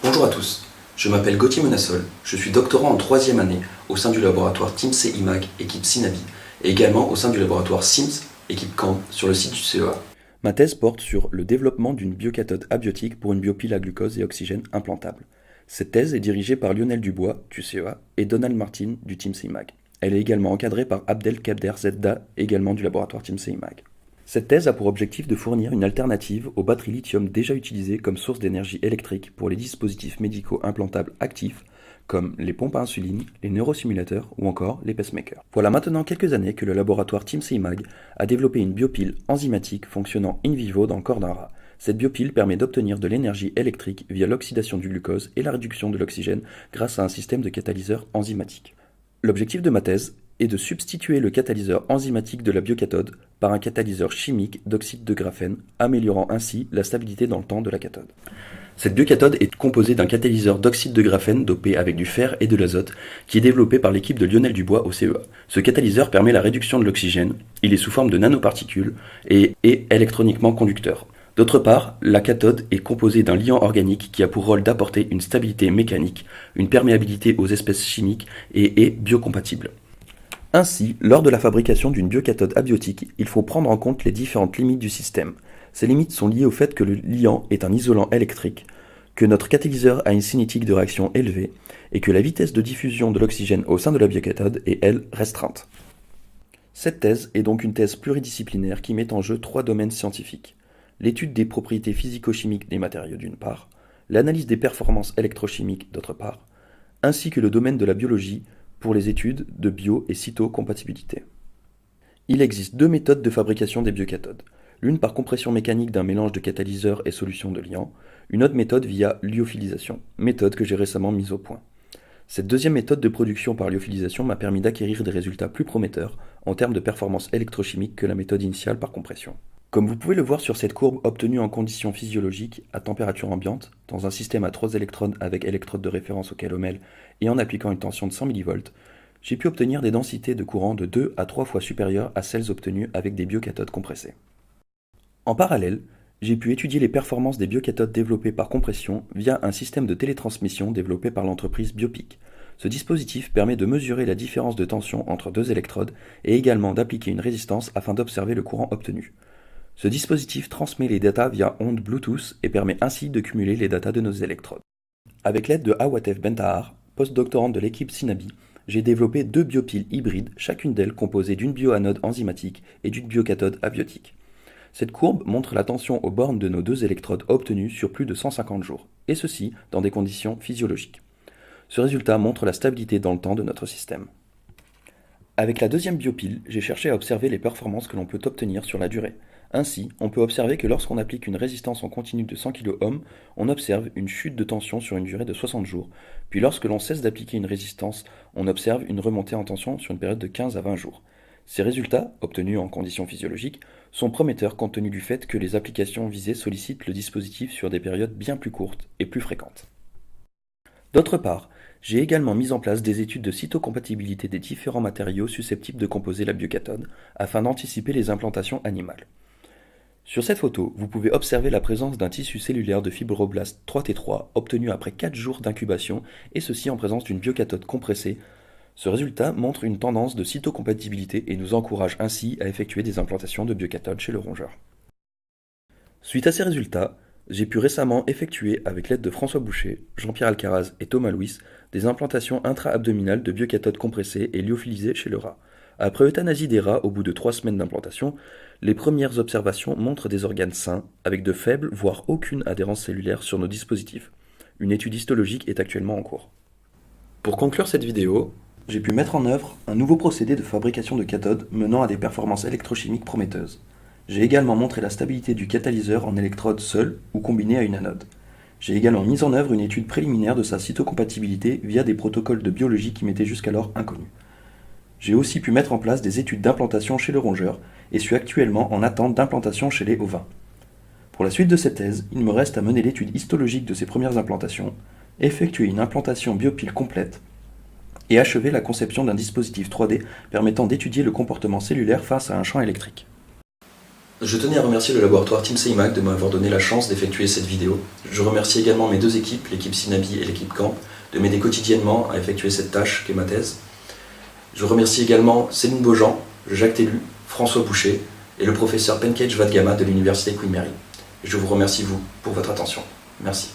Bonjour à tous, je m'appelle Gauthier Menassol, je suis doctorant en 3e année au sein du laboratoire TIMSE IMAG, équipe Synavi, et également au sein du laboratoire SIMS, équipe CAN, sur le site du CEA. Ma thèse porte sur le développement d'une biocathode abiotique pour une biopile à glucose et oxygène implantable. Cette thèse est dirigée par Lionel Dubois, du CEA, et Donald Martin, du TIMSE IMAG. Elle est également encadrée par Abdelkader Zedda, également du laboratoire TIMSE IMAG. Cette thèse a pour objectif de fournir une alternative aux batteries lithium déjà utilisées comme source d'énergie électrique pour les dispositifs médicaux implantables actifs, comme les pompes à insuline, les neurosimulateurs ou encore les pacemakers. Voilà maintenant quelques années que le laboratoire TIMSE IMAG a développé une biopile enzymatique fonctionnant in vivo dans le corps d'un rat. Cette biopile permet d'obtenir de l'énergie électrique via l'oxydation du glucose et la réduction de l'oxygène grâce à un système de catalyseur enzymatique. L'objectif de ma thèse est de substituer le catalyseur enzymatique de la biocathode par un catalyseur chimique d'oxyde de graphène, améliorant ainsi la stabilité dans le temps de la cathode. Cette biocathode est composée d'un catalyseur d'oxyde de graphène dopé avec du fer et de l'azote qui est développé par l'équipe de Lionel Dubois au CEA. Ce catalyseur permet la réduction de l'oxygène, il est sous forme de nanoparticules et est électroniquement conducteur. D'autre part, la cathode est composée d'un liant organique qui a pour rôle d'apporter une stabilité mécanique, une perméabilité aux espèces chimiques et est biocompatible. Ainsi, lors de la fabrication d'une biocathode abiotique, il faut prendre en compte les différentes limites du système. Ces limites sont liées au fait que le liant est un isolant électrique, que notre catalyseur a une cinétique de réaction élevée et que la vitesse de diffusion de l'oxygène au sein de la biocathode est, elle, restreinte. Cette thèse est donc une thèse pluridisciplinaire qui met en jeu 3 domaines scientifiques. L'étude des propriétés physico-chimiques des matériaux d'une part, l'analyse des performances électrochimiques d'autre part, ainsi que le domaine de la biologie pour les études de bio- et cytocompatibilité. Il existe 2 méthodes de fabrication des biocathodes. L'une par compression mécanique d'un mélange de catalyseur et solution de liant, une autre méthode via lyophilisation, méthode que j'ai récemment mise au point. Cette deuxième méthode de production par lyophilisation m'a permis d'acquérir des résultats plus prometteurs en termes de performance électrochimique que la méthode initiale par compression. Comme vous pouvez le voir sur cette courbe obtenue en conditions physiologiques à température ambiante, dans un système à 3 électrodes avec électrode de référence au calomèle et en appliquant une tension de 100 mV, j'ai pu obtenir des densités de courant de 2 à 3 fois supérieures à celles obtenues avec des biocathodes compressées. En parallèle, j'ai pu étudier les performances des biocathodes développées par compression via un système de télétransmission développé par l'entreprise Biopic. Ce dispositif permet de mesurer la différence de tension entre 2 électrodes et également d'appliquer une résistance afin d'observer le courant obtenu. Ce dispositif transmet les datas via ondes Bluetooth et permet ainsi de cumuler les datas de nos électrodes. Avec l'aide de Awatef Bentahar, postdoctorante de l'équipe Synabi, j'ai développé 2 biopiles hybrides, chacune d'elles composée d'une bioanode enzymatique et d'une biocathode abiotique. Cette courbe montre la tension aux bornes de nos 2 électrodes obtenues sur plus de 150 jours, et ceci dans des conditions physiologiques. Ce résultat montre la stabilité dans le temps de notre système. Avec la deuxième biopile, j'ai cherché à observer les performances que l'on peut obtenir sur la durée. Ainsi, on peut observer que lorsqu'on applique une résistance en continu de 100 kΩ, on observe une chute de tension sur une durée de 60 jours, puis lorsque l'on cesse d'appliquer une résistance, on observe une remontée en tension sur une période de 15 à 20 jours. Ces résultats, obtenus en conditions physiologiques, sont prometteurs compte tenu du fait que les applications visées sollicitent le dispositif sur des périodes bien plus courtes et plus fréquentes. D'autre part, j'ai également mis en place des études de cytocompatibilité des différents matériaux susceptibles de composer la biocathode, afin d'anticiper les implantations animales. Sur cette photo, vous pouvez observer la présence d'un tissu cellulaire de fibroblastes 3T3 obtenu après 4 jours d'incubation, et ceci en présence d'une biocathode compressée. Ce résultat montre une tendance de cytocompatibilité et nous encourage ainsi à effectuer des implantations de biocathodes chez le rongeur. Suite à ces résultats, j'ai pu récemment effectuer, avec l'aide de François Boucher, Jean-Pierre Alcaraz et Thomas Louis, des implantations intra-abdominales de biocathodes compressées et lyophilisées chez le rat. Après euthanasie des rats au bout de 3 semaines d'implantation, les premières observations montrent des organes sains, avec de faibles, voire aucune adhérence cellulaire sur nos dispositifs. Une étude histologique est actuellement en cours. Pour conclure cette vidéo, j'ai pu mettre en œuvre un nouveau procédé de fabrication de cathodes menant à des performances électrochimiques prometteuses. J'ai également montré la stabilité du catalyseur en électrode seul ou combiné à une anode. J'ai également mis en œuvre une étude préliminaire de sa cytocompatibilité via des protocoles de biologie qui m'étaient jusqu'alors inconnus. J'ai aussi pu mettre en place des études d'implantation chez le rongeur et suis actuellement en attente d'implantation chez les ovins. Pour la suite de cette thèse, il me reste à mener l'étude histologique de ces premières implantations, effectuer une implantation biopile complète et achever la conception d'un dispositif 3D permettant d'étudier le comportement cellulaire face à un champ électrique. Je tenais à remercier le laboratoire TeamCIMAC de m'avoir donné la chance d'effectuer cette vidéo. Je remercie également mes deux équipes, l'équipe Synabi et l'équipe Camp, de m'aider quotidiennement à effectuer cette tâche qu'est ma thèse. Je remercie également Céline Beaujean, Jacques Tellu, François Boucher et le professeur Penkej Vadgama de l'université Queen Mary. Je vous remercie vous pour votre attention. Merci.